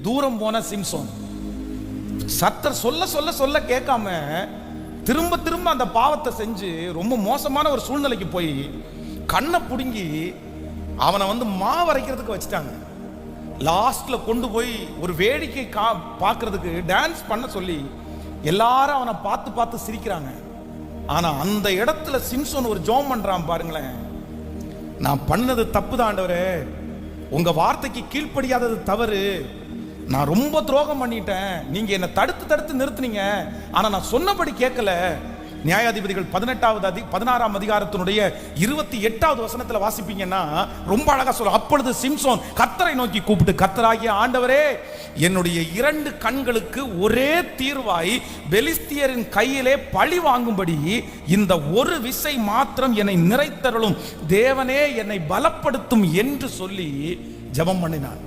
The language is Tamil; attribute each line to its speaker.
Speaker 1: தூரம் போன சிம்சோன் சத்தர் சொல்ல சொல்ல சொல்ல கேட்காம திரும்ப திரும்ப அந்த பாவத்தை செஞ்சு ரொம்ப மோசமான ஒரு சூழ்நிலைக்கு போய் கண்ணை புடுங்கி அவனை மாவரைக்கிறதுக்கு வச்சுட்டாங்க. லாஸ்ட்ல கொண்டு போய் ஒரு வேடிக்கை பார்க்கறதுக்கு டான்ஸ் பண்ண சொல்லி எல்லாரும் அவனை பார்த்து பார்த்து சிரிக்கிறாங்க. ஆனா அந்த இடத்துல சிம்சோன் ஒரு ஜோம் பண்றான் பாருங்களேன். நான் பண்ணது தப்பு தான் ஆண்டவரே, உங்க வார்த்தைக்கு கீழ்ப்படியாதது தவறு, நான் ரொம்ப துரோகம் பண்ணிட்டேன், நீங்க என்ன தடுத்து நிறுத்துனீங்க, ஆனா நான் சொன்னபடி கேட்கல. நியாயாதிபதிகள் 16ஆம் அதிகாரத்தினுடைய 28வது வசனத்துல வாசிப்பீங்கன்னா ரொம்ப அழகா சொல்ல. அப்பொழுது சிம்சோன் கர்த்தரை நோக்கி கூப்பிட்டு, கர்த்தராகிய ஆண்டவரே, என்னுடைய 2 கண்களுக்கு ஒரே தீர்வாய் பெலிஸ்தியரின் கையிலே பழி வாங்கும்படி இந்த ஒரு விசை மாத்திரம் என்னை நிறைத்தருளும், தேவனே என்னை பலப்படுத்தும் என்று சொல்லி ஜெபம் பண்ணினான்.